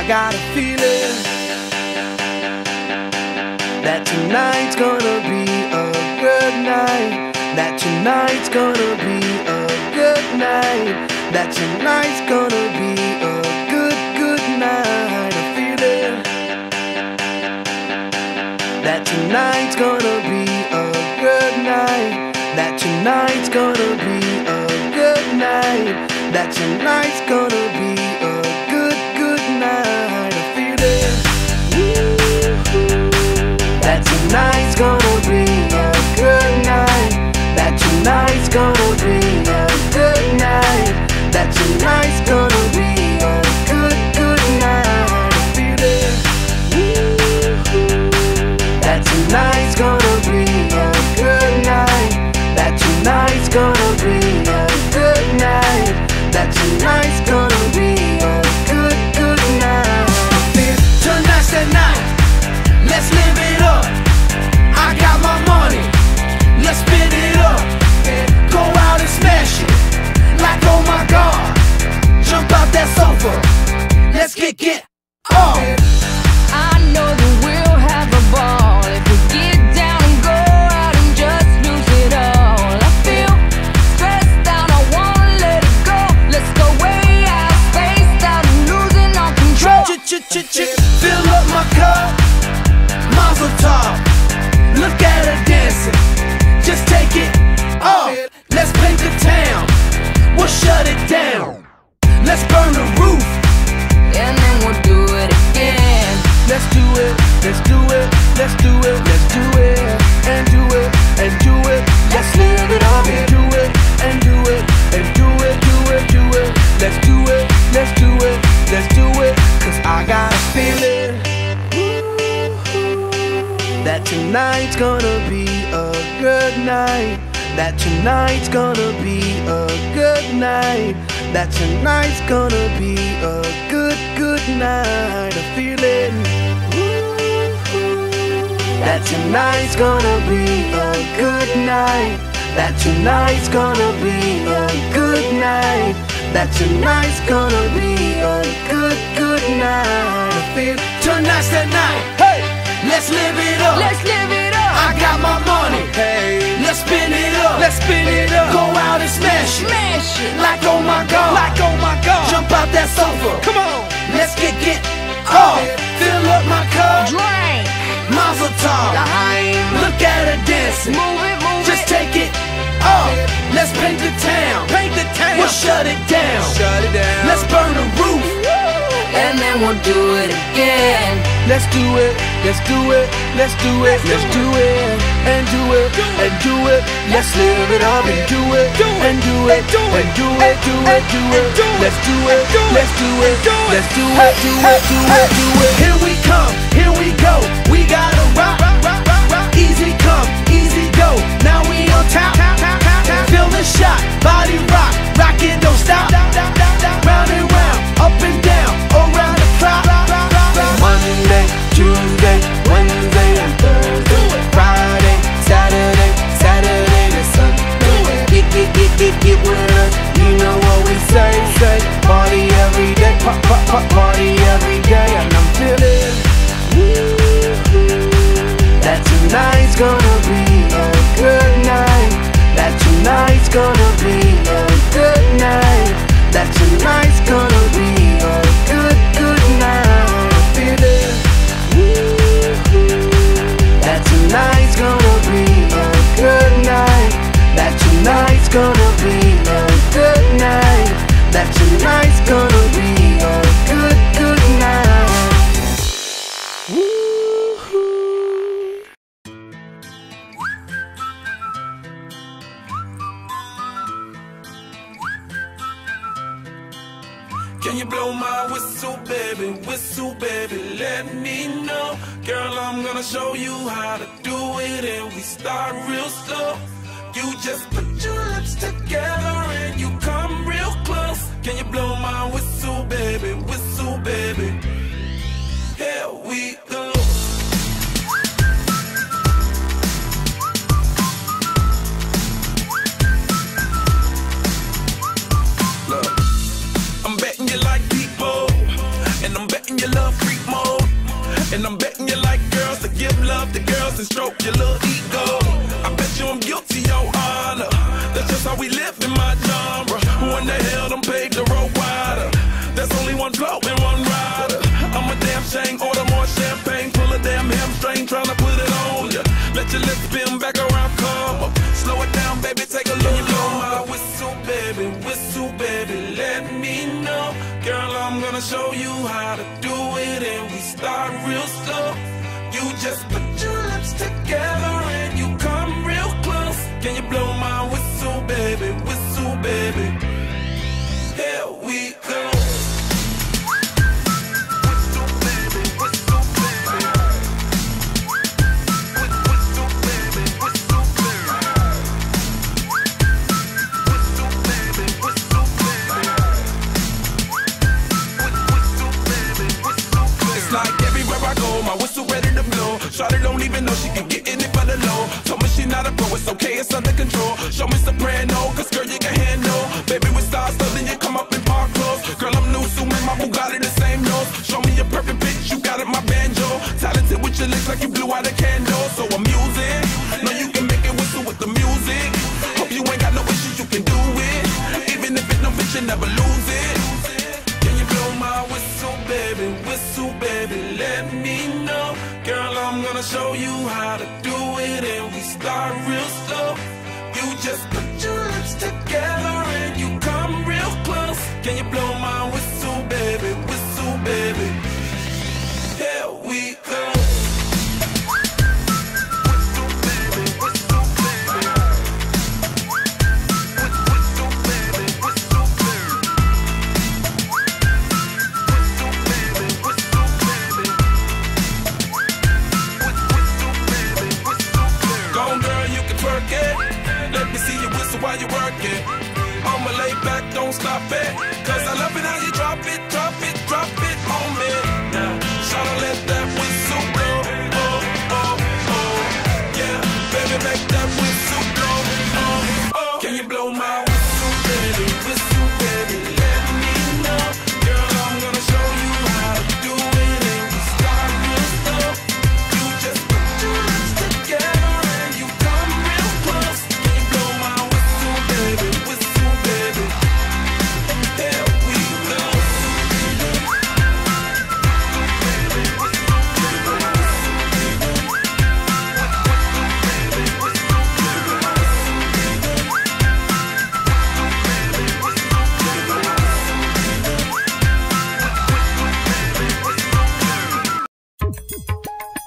got a feeling that tonight's gonna be a good night. That tonight's gonna be a good night. That tonight's gonna be a good night. A feeling that tonight's gonna be a good night. That tonight's gonna be a good night. That tonight's gonna be a good night. A feeling that tonight's gonna be a good night. That tonight's gonna be a good night. That tonight's gonna be a good night. A feeling that tonight's gonna be a good night. That tonight's gonna be a good night. That tonight's gonna be a good night. Tonight's the night, let's live it up. I got my money, let's spin it up. Go out and smash it, like oh my God. Jump out that sofa, let's get off. I know that we'll have a ball if we get down and go out and just lose it all. I feel stressed out, I wanna let it go. Let's go way out, spaced out and losing all control. Fill up my cup, Mazel tov. Look at her dancing, just take it off. Let's paint the town, we'll shut it down. Let's burn the roof, And then we'll do it again. let's do it, let's do it, let's do it, let's do it, and do it, and do it. Let's live it up and do it, and do it, and do it, do it, do it. Let's do it, let's do it, let's do it. Cause I got a feeling that tonight's gonna be a good night. That tonight's gonna be a good night. That tonight's gonna be a good night. A feeling that tonight's gonna be a good night. That tonight's gonna be a good night. That tonight's gonna be a good night. I feel tonight's the night. Hey, let's live it up. Let's live it up. I got my money. Hey, let's spin it up. Let's spin it up. Go out and smash it. Smash it. Like oh my God. Like oh my God. Jump out that sofa. Come on. Let's get off. Fill up my cup. Drink. Mazel tov. L'chaim. Look at her dancing. Move it, move Just it. take it off. Let's paint the town. Paint the town. We'll shut it down. Shut it down. Let's burn the roof. And then we'll do it again. Let's do it, let's do it, let's do it, let's do it, and do it, and do it. Let's live it up and do it, and do it, and do it, do it, do it. Let's do it, let's do it, let's do it, do it, do it, do it. Here we come, here we go. We gotta rock, easy come, easy go. Now we on top, feel the shot, body rock, rock it, don't stop. Round and round, up and down, around the clock. Monday, Tuesday, Wednesday, and Thursday, Friday, Saturday, Saturday to Sunday. Get with us, you know what we say. Party every day, party every day, and I'm feeling that tonight's gonna be a good night. That tonight's gonna be a good night. That tonight's gonna be a good night. I feel it. That tonight's gonna be a good night. That tonight's gonna be a good night. That tonight's gonna be a good night. Woo-hoo. Can you blow my whistle, baby, let me know. Girl, I'm gonna show you how to do it, and we start real slow. You just put your lips together and you come real close. Can you blow my whistle, baby, here we go. Look, I'm betting you like people, and I'm betting you love freak mode. And I'm betting you like girls to give love to girls and stroke your little ego. I bet you I'm guilty, your honor. That's just how we live in my genre. Who in the hell done paved the road wider? There's only one flow and one rider. I'm a damn shame, order more champagne, pull a damn hamstring, tryna put it on ya. Let your lips spin back around, come up. Slow it down, baby, take a look. You blow my whistle, baby, let me know. Girl, I'm gonna show you how to do it, and we start real slow. You just put your lips together and you come real close. Can you blow my whistle, baby, here we go. Shawty don't even know she can get in it for the low. Told me she not a pro, it's okay, it's under control. Show me soprano, cause girl you can handle. Baby with stars, so then you come up in park clothes. Girl I'm new, so man, my Bugatti the same nose. Show me your perfect pitch, you got it, my banjo. Talented with your lips like you blew out a candle. So I'm using, know you can make it whistle with the music. Hope you ain't got no issues, you can do it. Even if it no bitch, you never lose it. Can you blow my whistle, baby, let me know. Girl, I'm gonna show you how to do it, and we start real slow. You just put your lips together and you come real close. Can you blow my whistle, baby, here we go. While you work it, I'ma lay back, don't stop it. Cause I love it how you drop it on me. Now, shout out, let that whistle blow. Oh, yeah, baby, make that whistle blow. Oh, can you blow my whistle, baby, let me know. Girl, I'm gonna show you how to do it, and we start real slow. You just put your lips together and you come real close. Can you blow my whistle, baby, here we go.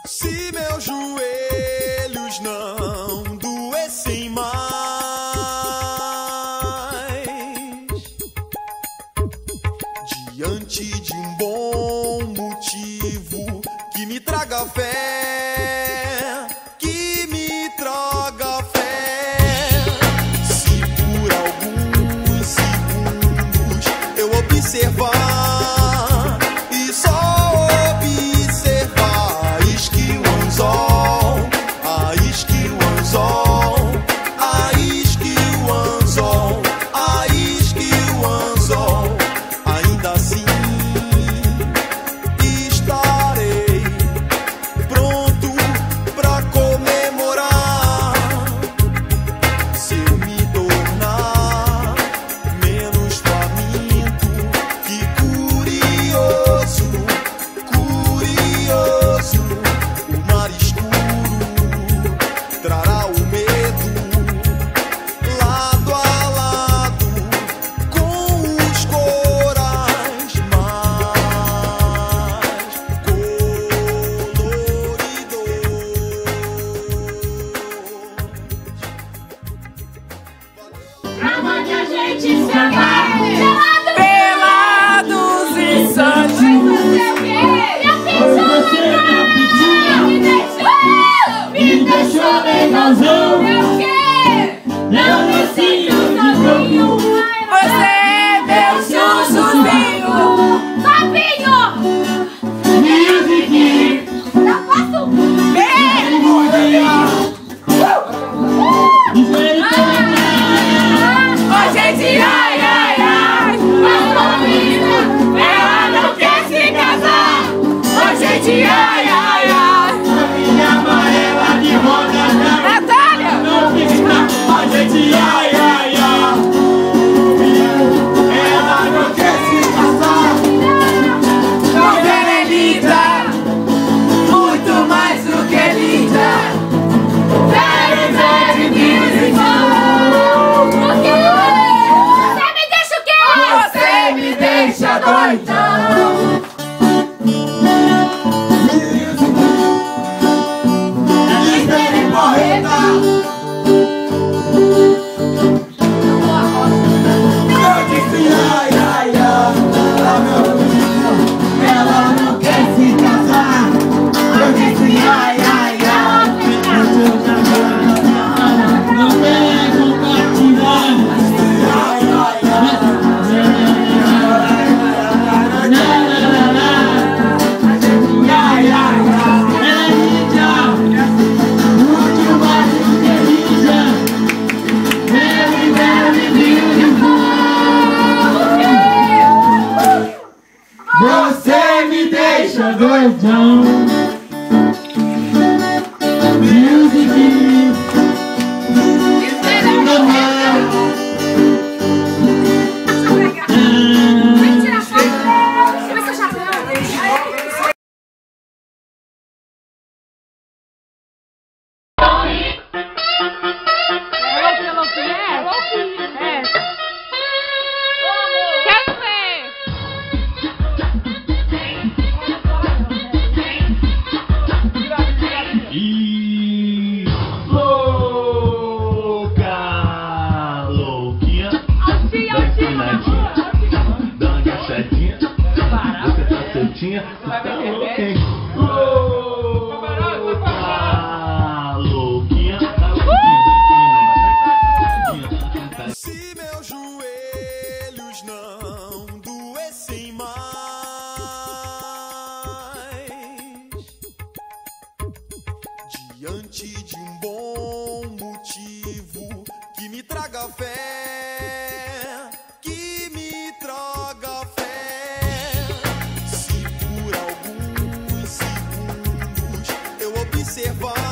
Se meus joelhos não doessem mais, diante de um bom motivo que me traga fé, se por alguns segundos eu observar e só observar, isque o anzol, a isque o anzol, a isque o anzol, a isque o anzol, ainda assim estarei pronto Se meus joelhos não doessem mais, diante de um bom motivo que me traga fé, que me traga fé. Se por alguns segundos eu observar